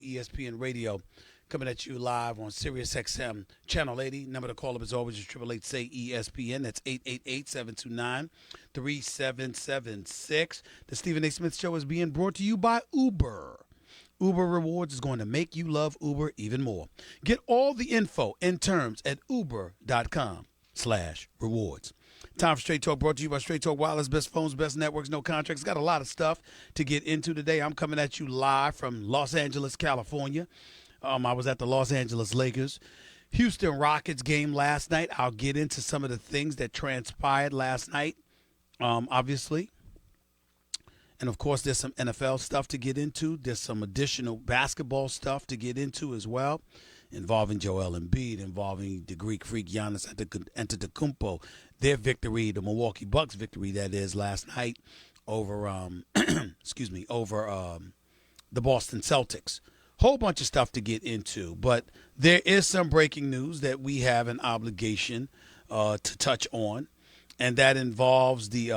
ESPN Radio, coming at you live on Sirius XM Channel 80. Number to call up as always is 888 say ESPN. That's 888-729-3776. The Stephen A. Smith Show is being brought to you by Uber. Uber Rewards is going to make you love Uber even more. Get all the info and terms at uber.com/rewards. Time for Straight Talk, brought to you by Straight Talk Wireless. Best phones, best networks, no contracts. Got a lot of stuff to get into today. I'm coming at you live from Los Angeles, California. I was at the Los Angeles Lakers Houston Rockets game last night. I'll get into some of the things that transpired last night, obviously. And, of course, there's some NFL stuff to get into. There's some additional basketball stuff to get into as well, involving Joel Embiid, involving the Greek freak Giannis Antetokounmpo, their victory, the Milwaukee Bucks victory, that is, last night over, the Boston Celtics. Whole bunch of stuff to get into, but there is some breaking news that we have an obligation to touch on, and that involves the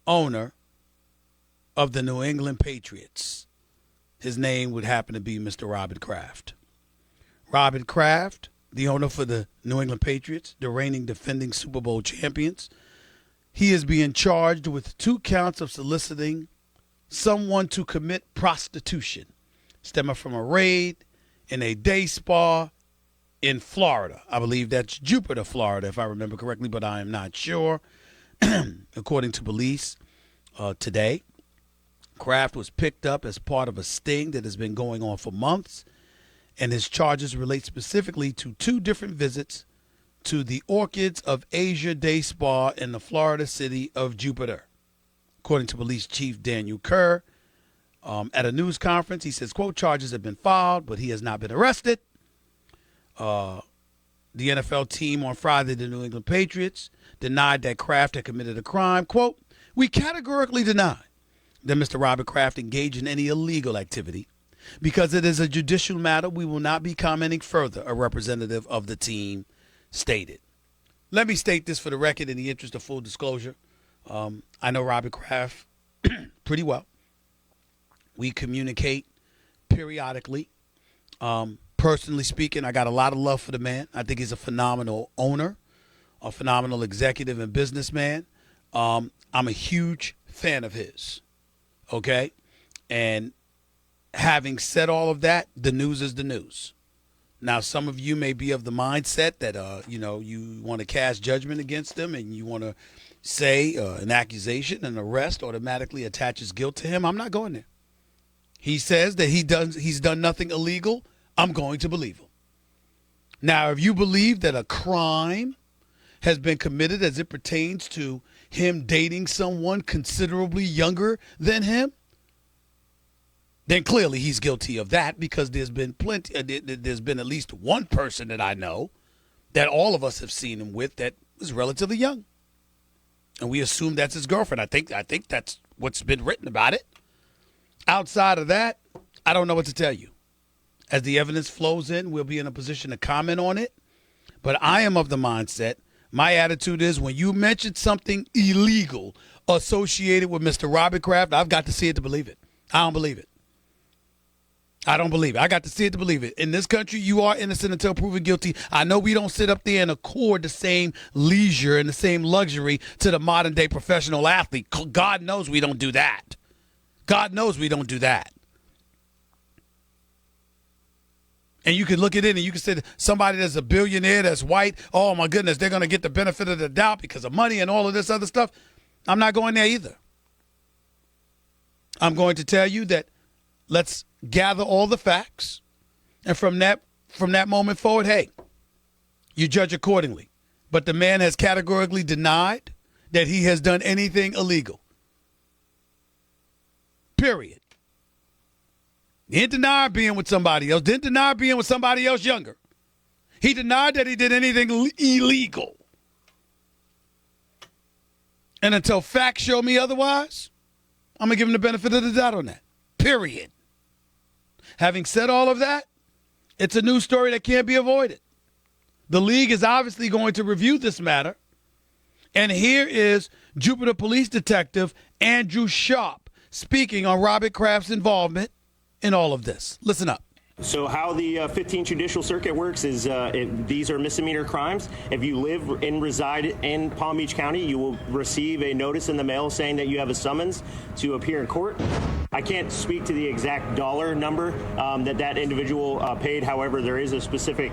owner of the New England Patriots. His name would happen to be Mr. Robert Kraft. Robert Kraft, the owner for the New England Patriots, the reigning defending Super Bowl champions, he is being charged with 2 counts of soliciting someone to commit prostitution, stemming from a raid in a day spa in Florida. I believe that's Jupiter, Florida, if I remember correctly, but I am not sure. According to police today, Kraft was picked up as part of a sting that has been going on for months, and his charges relate specifically to 2 different visits to the Orchids of Asia Day Spa in the Florida city of Jupiter. According to Police Chief Daniel Kerr, at a news conference, he says, quote, charges have been filed, but he has not been arrested. The NFL team on Friday, the New England Patriots, denied that Kraft had committed a crime. Quote, we categorically deny that Mr. Robert Kraft engaged in any illegal activity. Because it is a judicial matter, we will not be commenting further, a representative of the team stated. Let me state this for the record in the interest of full disclosure. I know Robert Kraft pretty well. We communicate periodically. Personally speaking, I got a lot of love for the man. I think he's a phenomenal owner, a phenomenal executive and businessman. I'm a huge fan of his. Okay? And having said all of that, the news is the news. Now, some of you may be of the mindset that, you want to cast judgment against him and you want to say an accusation, an arrest automatically attaches guilt to him. I'm not going there. He says that he's done nothing illegal. I'm going to believe him. Now, if you believe that a crime has been committed as it pertains to him dating someone considerably younger than him, then clearly he's guilty of that, because there's been at least one person that I know that all of us have seen him with that is relatively young. And we assume that's his girlfriend. I think that's what's been written about it. Outside of that, I don't know what to tell you. As the evidence flows in, we'll be in a position to comment on it. But I am of the mindset, my attitude is when you mention something illegal associated with Mr. Robert Kraft, I've got to see it to believe it. I don't believe it. I don't believe it. I got to see it to believe it. In this country, you are innocent until proven guilty. I know we don't sit up there and accord the same leisure and the same luxury to the modern-day professional athlete. God knows we don't do that. God knows we don't do that. And you can look at it and you can say somebody that's a billionaire that's white, oh, my goodness, they're going to get the benefit of the doubt because of money and all of this other stuff. I'm not going there either. I'm going to tell you that let's gather all the facts. And from that moment forward, hey, you judge accordingly. But the man has categorically denied that he has done anything illegal. Period. He didn't deny being with somebody else. Didn't deny being with somebody else younger. He denied that he did anything illegal. And until facts show me otherwise, I'm going to give him the benefit of the doubt on that. Period. Having said all of that, it's a news story that can't be avoided. The league is obviously going to review this matter. And here is Jupiter Police Detective Andrew Sharp speaking on Robert Kraft's involvement in all of this. Listen up. So how the 15th Judicial Circuit works is these are misdemeanor crimes. If you live and reside in Palm Beach County, you will receive a notice in the mail saying that you have a summons to appear in court. I can't speak to the exact dollar number that individual paid. However, there is a specific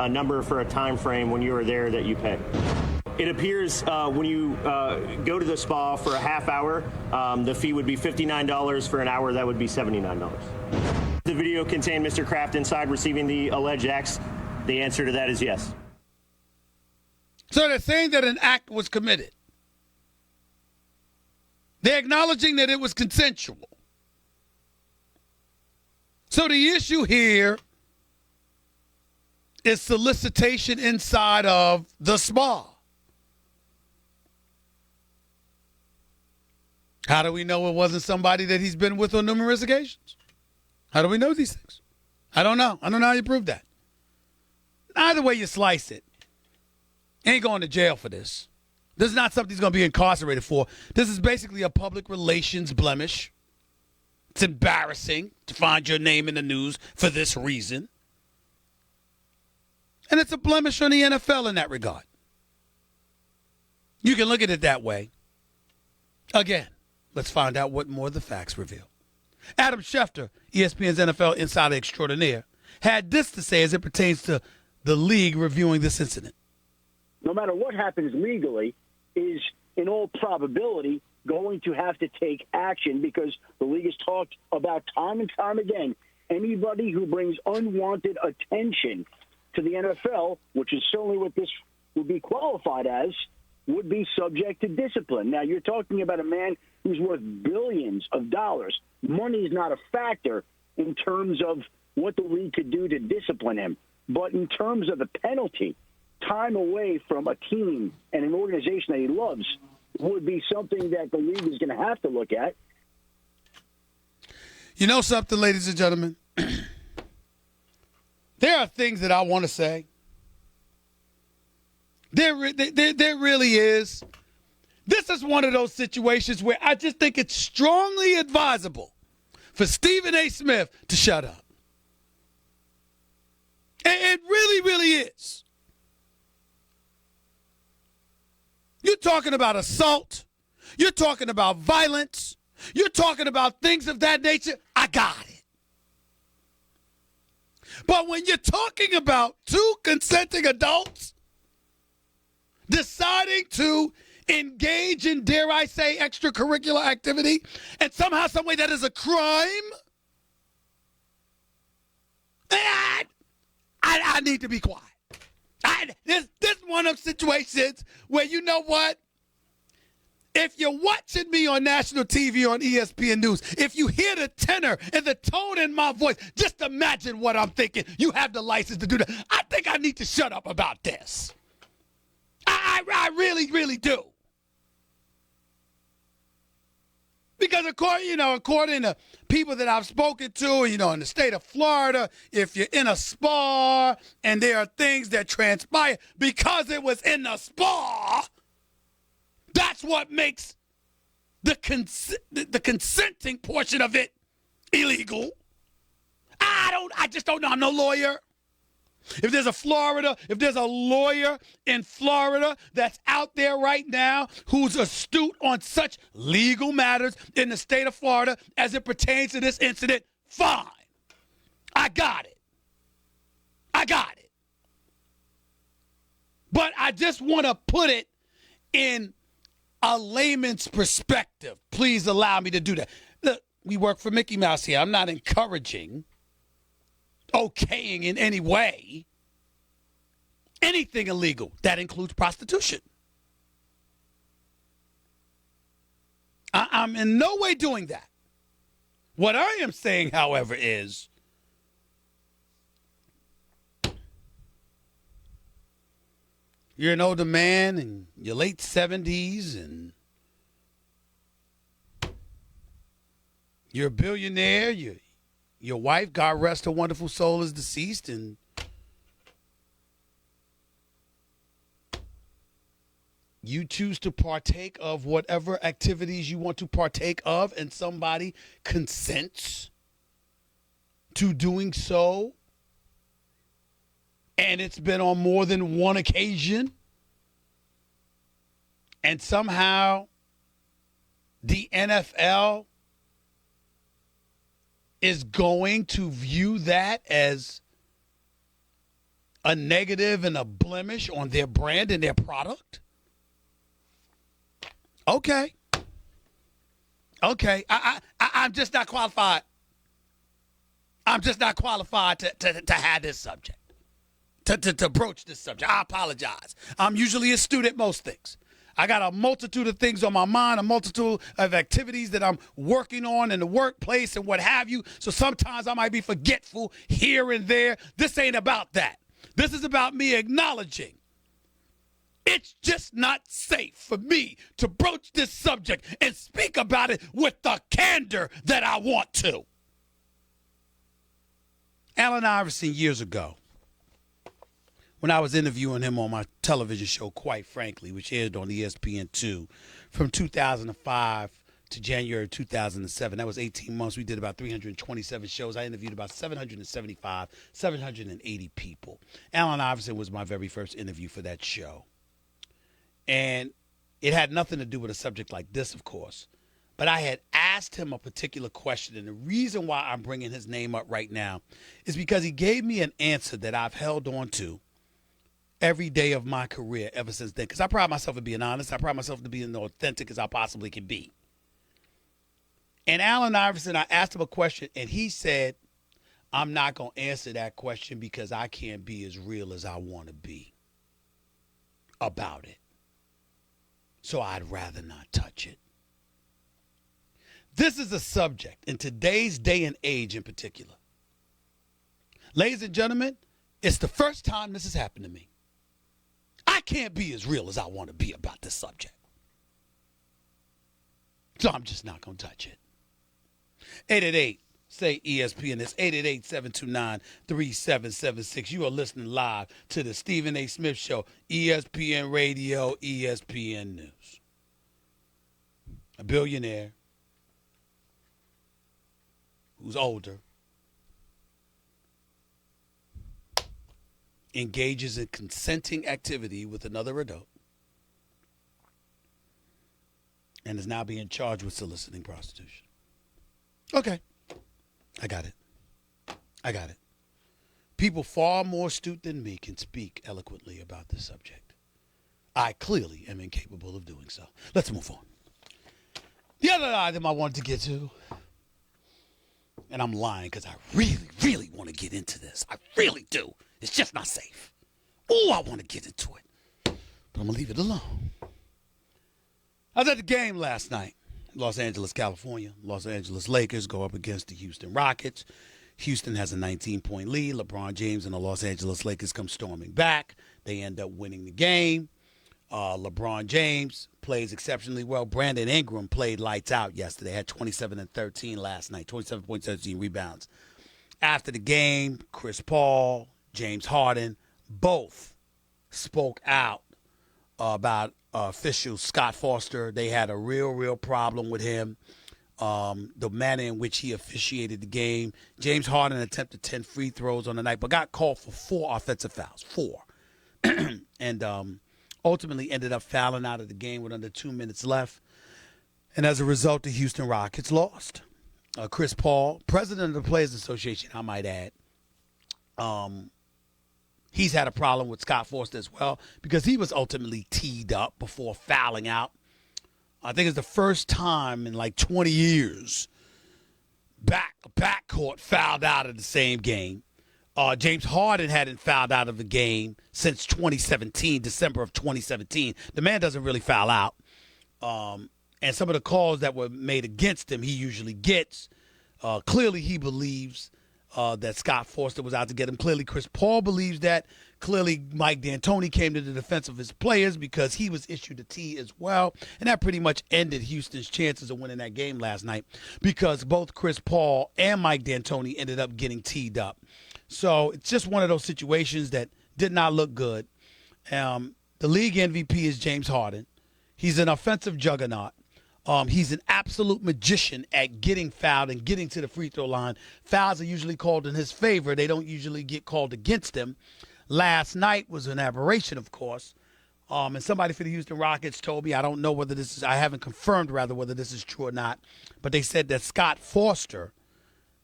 number for a time frame when you are there that you pay. It appears when you go to the spa for a half hour, the fee would be $59. For an hour, that would be $79. The video contained Mr. Kraft inside receiving the alleged acts. The answer to that is yes. So they're saying that an act was committed. They're acknowledging that it was consensual. So the issue here is solicitation inside of the spa. How do we know it wasn't somebody that he's been with on numerous occasions? How do we know these things? I don't know. I don't know how you prove that. Either way you slice it, ain't going to jail for this. This is not something he's going to be incarcerated for. This is basically a public relations blemish. It's embarrassing to find your name in the news for this reason. And it's a blemish on the NFL in that regard. You can look at it that way. Again, let's find out what more the facts reveal. Adam Schefter, ESPN's NFL insider extraordinaire, had this to say as it pertains to the league reviewing this incident. No matter what happens legally, is in all probability going to have to take action because the league has talked about time and time again, anybody who brings unwanted attention to the NFL, which is certainly what this would be qualified as, would be subject to discipline. Now, you're talking about a man who's worth billions of dollars. Money is not a factor in terms of what the league could do to discipline him. But in terms of the penalty, time away from a team and an organization that he loves would be something that the league is going to have to look at. You know something, ladies and gentlemen? There are things that I want to say. There really is. This is one of those situations where I just think it's strongly advisable for Stephen A. Smith to shut up. It really, really is. You're talking about assault. You're talking about violence. You're talking about things of that nature. I got it. But when you're talking about two consenting adults deciding to engage in, dare I say, extracurricular activity, and somehow, some way that is a crime, I need to be quiet. This one of those situations where, you know what? If you're watching me on national TV on ESPN News, if you hear the tenor and the tone in my voice, just imagine what I'm thinking. You have the license to do that. I think I need to shut up about this. I really, really do. Because according to people that I've spoken to, in the state of Florida, if you're in a spa and there are things that transpire because it was in the spa, that's what makes the consenting portion of it illegal. I just don't know. I'm no lawyer. If there's a lawyer in Florida that's out there right now who's astute on such legal matters in the state of Florida as it pertains to this incident, fine. I got it. But I just want to put it in a layman's perspective. Please allow me to do that. Look, we work for Mickey Mouse here. I'm not encouraging, okaying in any way anything illegal. That includes prostitution. I'm in no way doing that. What I am saying, however, is you're an older man in your late 70s and you're a billionaire. Your wife, God rest her wonderful soul, is deceased, and you choose to partake of whatever activities you want to partake of, and somebody consents to doing so, and it's been on more than one occasion, and somehow the NFL is going to view that as a negative and a blemish on their brand and their product? Okay. I'm just not qualified. I'm just not qualified to have this subject, to broach this subject. I apologize. I'm usually astute at most things. I got a multitude of things on my mind, a multitude of activities that I'm working on in the workplace and what have you. So sometimes I might be forgetful here and there. This ain't about that. This is about me acknowledging it's just not safe for me to broach this subject and speak about it with the candor that I want to. Allen Iverson, years ago, when I was interviewing him on my television show, Quite Frankly, which aired on ESPN2 from 2005 to January 2007. That was 18 months. We did about 327 shows. I interviewed about 780 people. Allen Iverson was my very first interview for that show. And it had nothing to do with a subject like this, of course. But I had asked him a particular question, and the reason why I'm bringing his name up right now is because he gave me an answer that I've held on to every day of my career ever since then. Because I pride myself in being honest. I pride myself in being as authentic as I possibly can be. And Allen Iverson, I asked him a question, and he said, I'm not going to answer that question because I can't be as real as I want to be about it. So I'd rather not touch it. This is a subject in today's day and age in particular. Ladies and gentlemen, it's the first time this has happened to me. I can't be as real as I want to be about this subject. So I'm just not going to touch it. 888, say ESPN. It's 888-729-3776. You are listening live to the Stephen A. Smith Show, ESPN Radio, ESPN News. A billionaire who's older engages in consenting activity with another adult and is now being charged with soliciting prostitution. Okay. I got it. People far more astute than me can speak eloquently about this subject. I clearly am incapable of doing so. Let's move on. The other item I wanted to get to, and I'm lying because I really, really want to get into this. I really do. It's just not safe. Oh, I want to get into it. But I'm going to leave it alone. I was at the game last night. Los Angeles, California. Los Angeles Lakers go up against the Houston Rockets. Houston has a 19-point lead. LeBron James and the Los Angeles Lakers come storming back. They end up winning the game. LeBron James plays exceptionally well. Brandon Ingram played lights out yesterday. Had 27 and 13 last night. 27.13 rebounds. After the game, Chris Paul, James Harden, both spoke out about official Scott Foster. They had a real problem with him. The manner in which he officiated the game. James Harden attempted 10 free throws on the night, but got called for 4 offensive fouls. 4. And ultimately ended up fouling out of the game with under 2 minutes left. And as a result, the Houston Rockets lost. Chris Paul, president of the Players Association, I might add, he's had a problem with Scott Foster as well because he was ultimately teed up before fouling out. I think it's the first time in like 20 years backcourt fouled out of the same game. James Harden hadn't fouled out of a game since 2017, December of 2017. The man doesn't really foul out. And some of the calls that were made against him, he usually gets. Clearly, he believes that Scott Foster was out to get him. Clearly, Chris Paul believes that. Clearly, Mike D'Antoni came to the defense of his players because he was issued a tee as well. And that pretty much ended Houston's chances of winning that game last night because both Chris Paul and Mike D'Antoni ended up getting teed up. So it's just one of those situations that did not look good. The league MVP is James Harden. He's an offensive juggernaut. He's an absolute magician at getting fouled and getting to the free throw line. Fouls are usually called in his favor. They don't usually get called against him. Last night was an aberration, of course. And somebody for the Houston Rockets told me, I don't know whether this is, I haven't confirmed rather whether this is true or not, but they said that Scott Foster,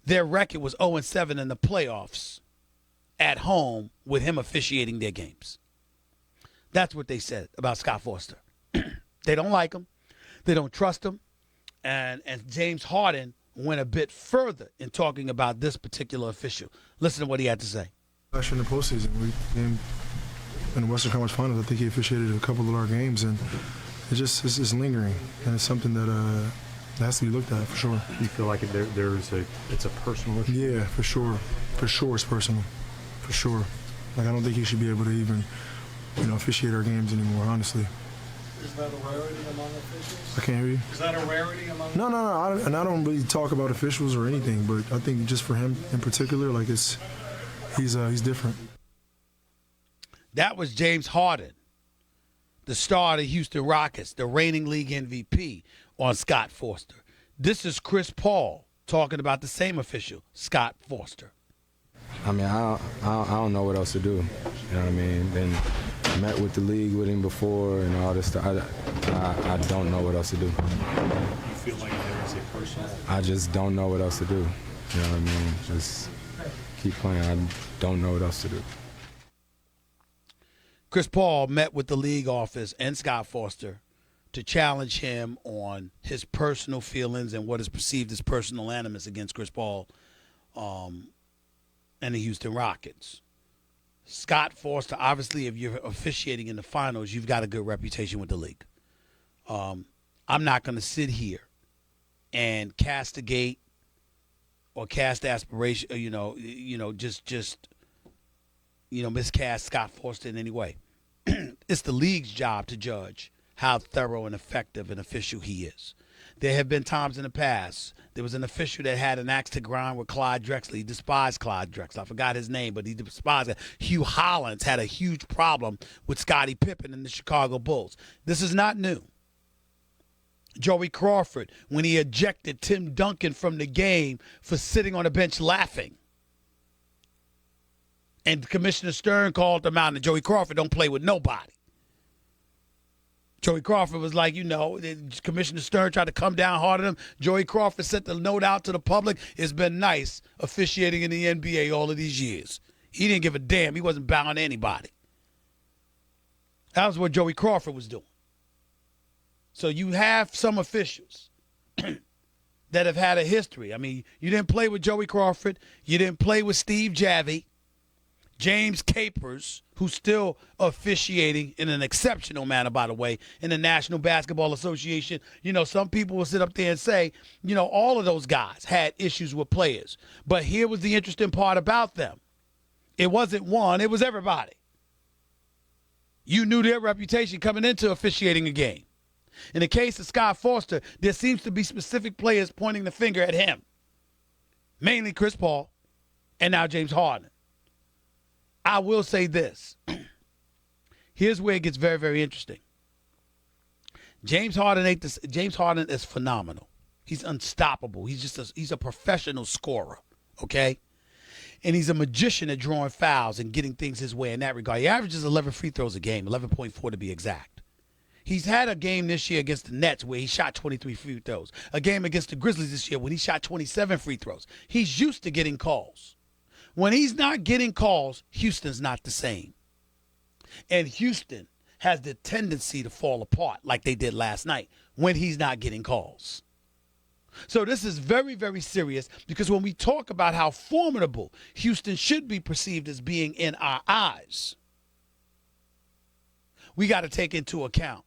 their record was 0-7 in the playoffs at home with him officiating their games. That's what they said about Scott Foster. They don't like him. They don't trust him. And James Harden went a bit further in talking about this particular official. Listen to what he had to say. Last year in the postseason, we came in the Western Conference Finals. I think he officiated a couple of our games, and it's lingering, and it's something that has to be looked at for sure. You feel like it's a personal issue? Yeah, for sure. For sure, it's personal. For sure. Like, I don't think he should be able to even, officiate our games anymore. Honestly. Is that a rarity among officials? I can't hear you. Is that a rarity among? No. I don't really talk about officials or anything, but I think just for him in particular, like he's different. That was James Harden, the star of the Houston Rockets, the reigning league MVP, on Scott Foster. This is Chris Paul talking about the same official, Scott Foster. I mean, I don't know what else to do. You know what I mean? Been met with the league with him before and all this stuff. I don't know what else to do. You feel like there is a personal? I just don't know what else to do. You know what I mean? Just keep playing. I don't know what else to do. Chris Paul met with the league office and Scott Foster to challenge him on his personal feelings and what is perceived as personal animus against Chris Paul and the Houston Rockets. Scott Foster, obviously, if you're officiating in the finals, you've got a good reputation with the league. I'm not going to sit here and castigate or cast aspiration, miscast Scott Foster in any way. It's the league's job to judge how thorough and effective an official he is. There have been times in the past, there was an official that had an axe to grind with Clyde Drexler. He despised Clyde Drexler. I forgot his name, but he despised it. Hugh Hollins had a huge problem with Scottie Pippen and the Chicago Bulls. This is not new. Joey Crawford, when he ejected Tim Duncan from the game for sitting on the bench laughing. And Commissioner Stern called him out, and Joey Crawford don't play with nobody. Joey Crawford was like, Commissioner Stern tried to come down hard on him. Joey Crawford sent the note out to the public. It's been nice officiating in the NBA all of these years. He didn't give a damn. He wasn't bowing to anybody. That was what Joey Crawford was doing. So you have some officials that have had a history. I mean, you didn't play with Joey Crawford. You didn't play with Steve Javie. James Capers, who's still officiating in an exceptional manner, by the way, in the National Basketball Association. Some people will sit up there and say, all of those guys had issues with players. But here was the interesting part about them. It wasn't one, it was everybody. You knew their reputation coming into officiating a game. In the case of Scott Foster, there seems to be specific players pointing the finger at him. Mainly Chris Paul and now James Harden. I will say this. Here's where it gets very, very interesting. James Harden is phenomenal. He's unstoppable. He's a professional scorer, okay? And he's a magician at drawing fouls and getting things his way in that regard. He averages 11 free throws a game, 11.4 to be exact. He's had a game this year against the Nets where he shot 23 free throws. A game against the Grizzlies this year when he shot 27 free throws. He's used to getting calls. When he's not getting calls, Houston's not the same. And Houston has the tendency to fall apart like they did last night when he's not getting calls. So this is very, very serious because when we talk about how formidable Houston should be perceived as being in our eyes, we got to take into account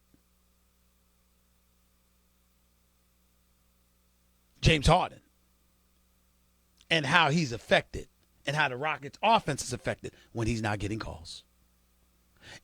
James Harden and how he's affected and how the Rockets' offense is affected when he's not getting calls.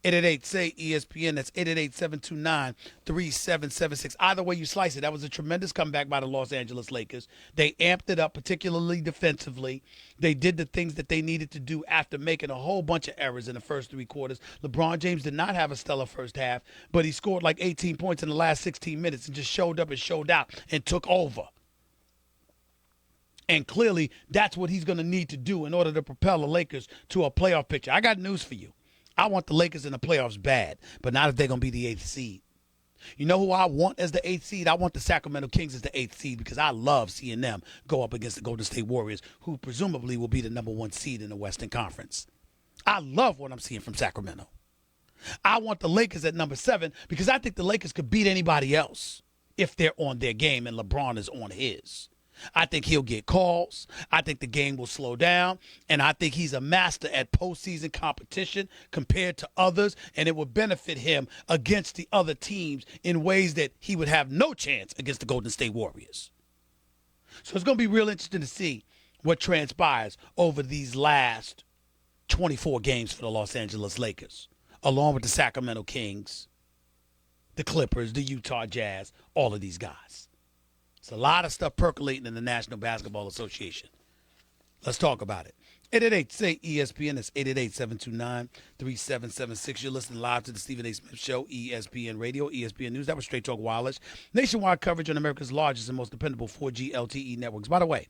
888-SAY-ESPN. That's 888-729-3776. Either way you slice it, that was a tremendous comeback by the Los Angeles Lakers. They amped it up, particularly defensively. They did the things that they needed to do after making a whole bunch of errors in the first three quarters. LeBron James did not have a stellar first half, but he scored like 18 points in the last 16 minutes and just showed up and showed out and took over. And clearly, that's what he's going to need to do in order to propel the Lakers to a playoff picture. I got news for you. I want the Lakers in the playoffs bad, but not if they're going to be the 8th seed. You know who I want as the 8th seed? I want the Sacramento Kings as the 8th seed because I love seeing them go up against the Golden State Warriors, who presumably will be the number 1 seed in the Western Conference. I love what I'm seeing from Sacramento. I want the Lakers at number 7 because I think the Lakers could beat anybody else if they're on their game and LeBron is on his. I think he'll get calls. I think the game will slow down. And I think he's a master at postseason competition compared to others. And it will benefit him against the other teams in ways that he would have no chance against the Golden State Warriors. So it's going to be real interesting to see what transpires over these last 24 games for the Los Angeles Lakers, along with the Sacramento Kings, the Clippers, the Utah Jazz, all of these guys. It's a lot of stuff percolating in the National Basketball Association. Let's talk about it. 888-SAY-ESPN. That's 888-729-3776. You're listening live to the Stephen A. Smith Show, ESPN Radio, ESPN News. That was Straight Talk Wireless. Nationwide coverage on America's largest and most dependable 4G LTE networks. By the way,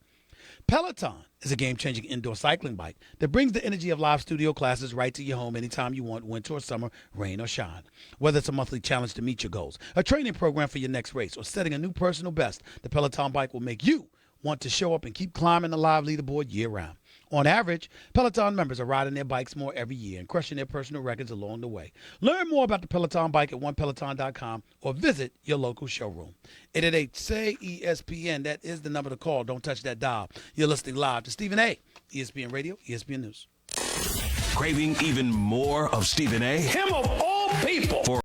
Peloton is a game-changing indoor cycling bike that brings the energy of live studio classes right to your home anytime you want, winter or summer, rain or shine. Whether it's a monthly challenge to meet your goals, a training program for your next race, or setting a new personal best, the Peloton bike will make you want to show up and keep climbing the live leaderboard year-round. On average, Peloton members are riding their bikes more every year and crushing their personal records along the way. Learn more about the Peloton bike at onepeloton.com or visit your local showroom. 888-SAY-ESPN. That is the number to call. Don't touch that dial. You're listening live to Stephen A., ESPN Radio, ESPN News. Craving even more of Stephen A? Him of all people. For